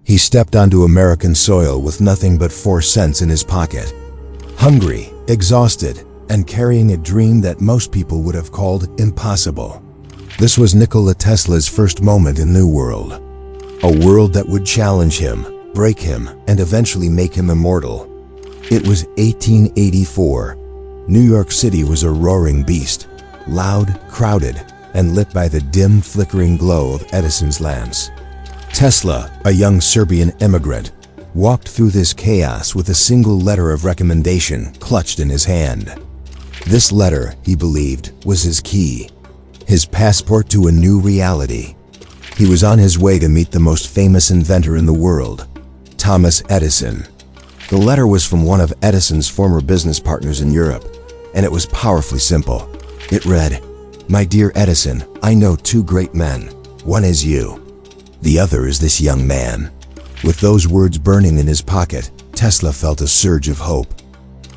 He stepped onto American soil with nothing but 4 cents in his pocket. Hungry, exhausted, and carrying a dream that most people would have called impossible. This was Nikola Tesla's first moment in New World. A world that would challenge him, break him, and eventually make him immortal. It was 1884. New York City was a roaring beast, loud, crowded, and lit by the dim, flickering glow of Edison's lamps. Tesla, a young Serbian immigrant, walked through this chaos with a single letter of recommendation clutched in his hand. This letter, he believed, was his key, his passport to a new reality. He was on his way to meet the most famous inventor in the world, Thomas Edison. The letter was from one of Edison's former business partners in Europe, and it was powerfully simple. It read, "My dear Edison, I know 2 great men. One is you. The other is this young man." With those words burning in his pocket, Tesla felt a surge of hope.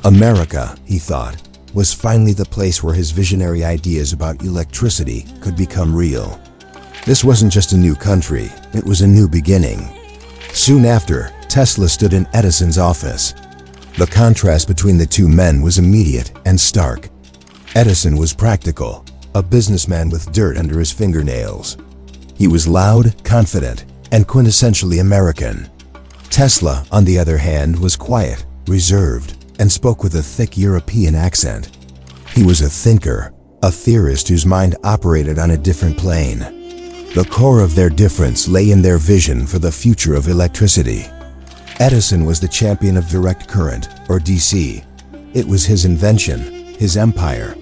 America, he thought, was finally the place where his visionary ideas about electricity could become real. This wasn't just a new country, it was a new beginning. Soon after, Tesla stood in Edison's office. The contrast between the 2 men was immediate and stark. Edison was practical, a businessman with dirt under his fingernails. He was loud, confident, and quintessentially American. Tesla, on the other hand, was quiet, reserved, and spoke with a thick European accent. He was a thinker, a theorist whose mind operated on a different plane. The core of their difference lay in their vision for the future of electricity. Edison was the champion of direct current, or DC. It was his invention, his empire,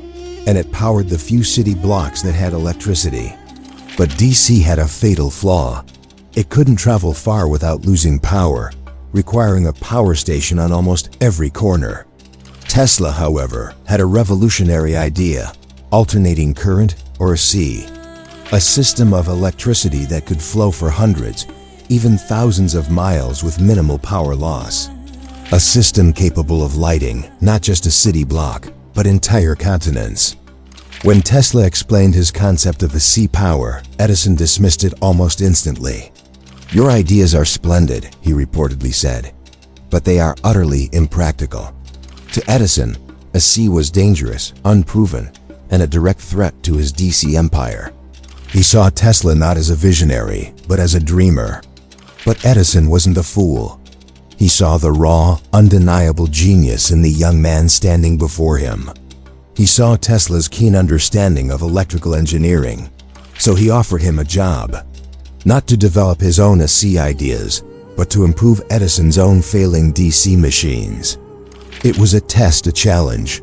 and it powered the few city blocks that had electricity. But DC had a fatal flaw. It couldn't travel far without losing power, requiring a power station on almost every corner. Tesla, however, had a revolutionary idea: alternating current, or AC. A system of electricity that could flow for hundreds, even thousands of miles with minimal power loss. A system capable of lighting not just a city block, but entire continents. When Tesla explained his concept of AC power, Edison dismissed it almost instantly. "Your ideas are splendid," he reportedly said, "but they are utterly impractical." To Edison, AC was dangerous, unproven, and a direct threat to his DC empire. He saw Tesla not as a visionary, but as a dreamer. But Edison wasn't a fool. He saw the raw, undeniable genius in the young man standing before him. He saw Tesla's keen understanding of electrical engineering, so he offered him a job. Not to develop his own AC ideas, but to improve Edison's own failing DC machines. It was a test, a challenge.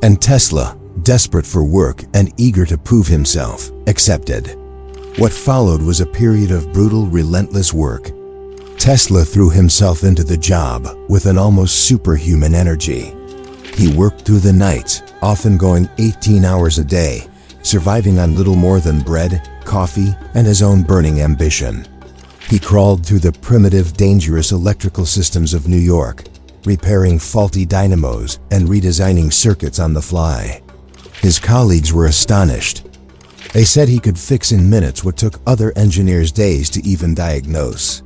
And Tesla, desperate for work and eager to prove himself, accepted. What followed was a period of brutal, relentless work. Tesla threw himself into the job with an almost superhuman energy. He worked through the nights, often going 18 hours a day, surviving on little more than bread, coffee, and his own burning ambition. He crawled through the primitive, dangerous electrical systems of New York, repairing faulty dynamos and redesigning circuits on the fly. His colleagues were astonished. They said he could fix in minutes what took other engineers days to even diagnose.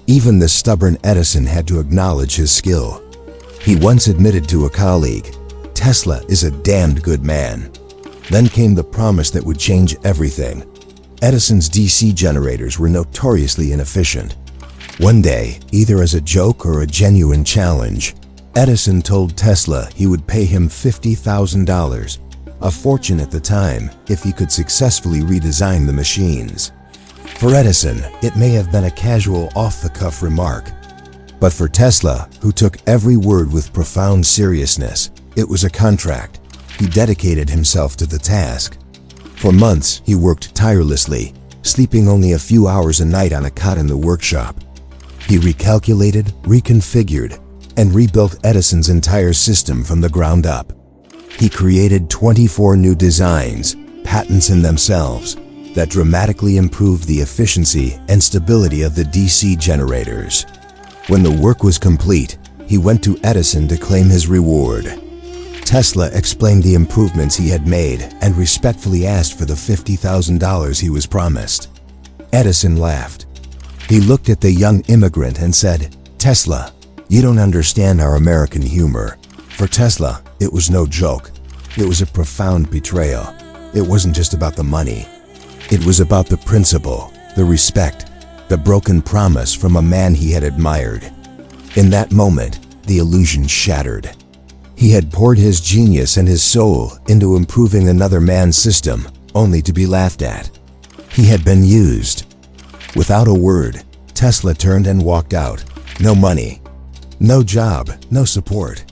Even the stubborn Edison had to acknowledge his skill. He once admitted to a colleague, "Tesla is a damned good man." Then came the promise that would change everything. Edison's DC generators were notoriously inefficient. One day, either as a joke or a genuine challenge, Edison told Tesla he would pay him $50,000, a fortune at the time, if he could successfully redesign the machines. For Edison, it may have been a casual off-the-cuff remark. But for Tesla, who took every word with profound seriousness, it was a contract. He dedicated himself to the task. For months, he worked tirelessly, sleeping only a few hours a night on a cot in the workshop. He recalculated, reconfigured, and rebuilt Edison's entire system from the ground up. He created 24 new designs, patents in themselves, that dramatically improved the efficiency and stability of the DC generators. When the work was complete, he went to Edison to claim his reward. Tesla explained the improvements he had made and respectfully asked for the $50,000 he was promised. Edison laughed. He looked at the young immigrant and said, "Tesla, you don't understand our American humor." For Tesla, it was no joke. It was a profound betrayal. It wasn't just about the money. It was about the principle, the respect, the broken promise from a man he had admired. In that moment, the illusion shattered. He had poured his genius and his soul into improving another man's system, only to be laughed at. He had been used. Without a word, Tesla turned and walked out. No money, no job, no support.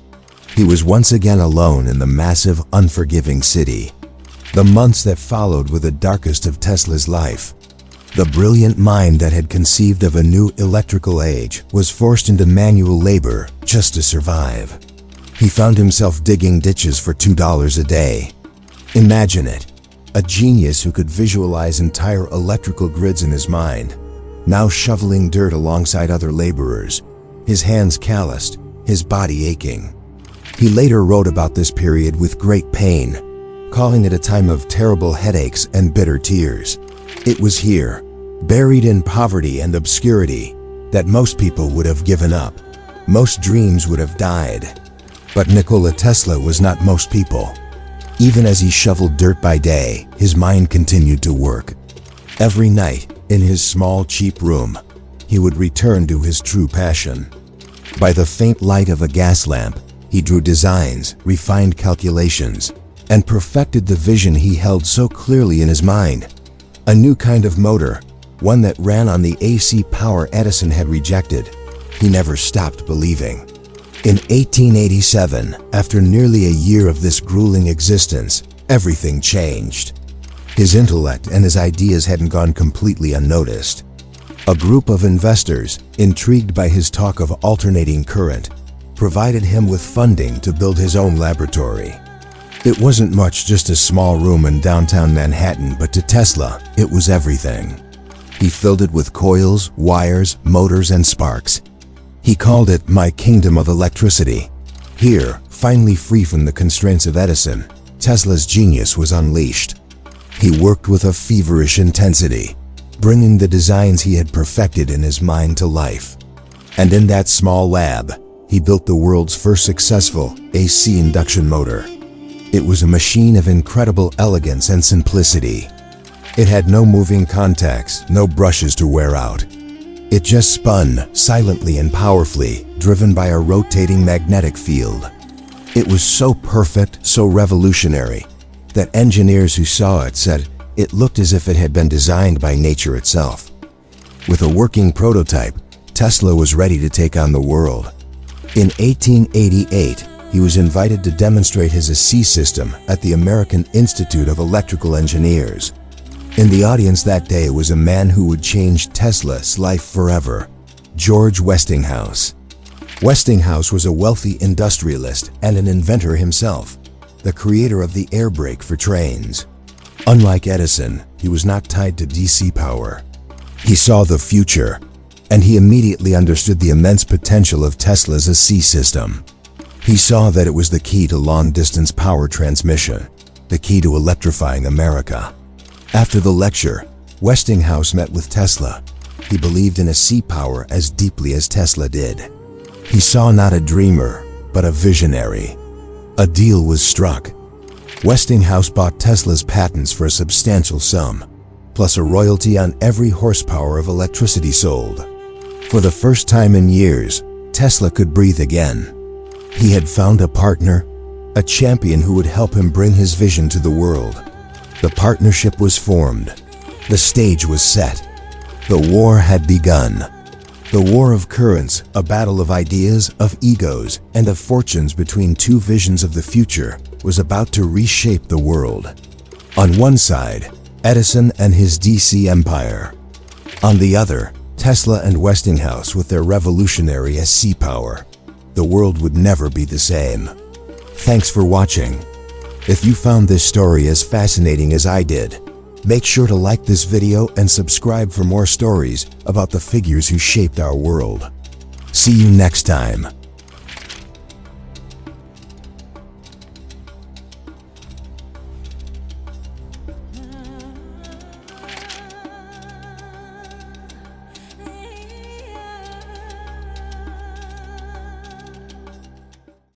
He was once again alone in the massive, unforgiving city. The months that followed were the darkest of Tesla's life. The brilliant mind that had conceived of a new electrical age was forced into manual labor just to survive. He found himself digging ditches for $2 a day. Imagine it. A genius who could visualize entire electrical grids in his mind, now shoveling dirt alongside other laborers, his hands calloused, his body aching. He later wrote about this period with great pain, calling it a time of terrible headaches and bitter tears. It was here, buried in poverty and obscurity, that most people would have given up. Most dreams would have died. But Nikola Tesla was not most people. Even as he shoveled dirt by day, his mind continued to work. Every night, in his small, cheap room, he would return to his true passion. By the faint light of a gas lamp, he drew designs, refined calculations, and perfected the vision he held so clearly in his mind. A new kind of motor, one that ran on the AC power Edison had rejected. He never stopped believing. In 1887, after nearly a year of this grueling existence, everything changed. His intellect and his ideas hadn't gone completely unnoticed. A group of investors, intrigued by his talk of alternating current, provided him with funding to build his own laboratory. It wasn't much, just a small room in downtown Manhattan, but to Tesla, it was everything. He filled it with coils, wires, motors, and sparks. He called it "My Kingdom of Electricity." Here, finally free from the constraints of Edison, Tesla's genius was unleashed. He worked with a feverish intensity, bringing the designs he had perfected in his mind to life. And in that small lab, he built the world's first successful AC induction motor. It was a machine of incredible elegance and simplicity. It had no moving contacts, no brushes to wear out. It just spun, silently and powerfully, driven by a rotating magnetic field. It was so perfect, so revolutionary, that engineers who saw it said it looked as if it had been designed by nature itself. With a working prototype, Tesla was ready to take on the world. In 1888, he was invited to demonstrate his AC system at the American Institute of Electrical Engineers. In the audience that day was a man who would change Tesla's life forever, George Westinghouse. Westinghouse was a wealthy industrialist and an inventor himself, the creator of the air brake for trains. Unlike Edison, he was not tied to DC power. He saw the future, and he immediately understood the immense potential of Tesla's AC system. He saw that it was the key to long-distance power transmission, the key to electrifying America. After the lecture, Westinghouse met with Tesla. He believed in AC power as deeply as Tesla did. He saw not a dreamer, but a visionary. A deal was struck. Westinghouse bought Tesla's patents for a substantial sum, plus a royalty on every horsepower of electricity sold. For the first time in years, Tesla could breathe again. He had found a partner, a champion who would help him bring his vision to the world. The partnership was formed. The stage was set. The war had begun. The war of currents, a battle of ideas, of egos, and of fortunes between two visions of the future, was about to reshape the world. On one side, Edison and his DC empire. On the other, Tesla and Westinghouse with their revolutionary AC power. The world would never be the same. Thanks for watching. If you found this story as fascinating as I did, make sure to like this video and subscribe for more stories about the figures who shaped our world. See you next time.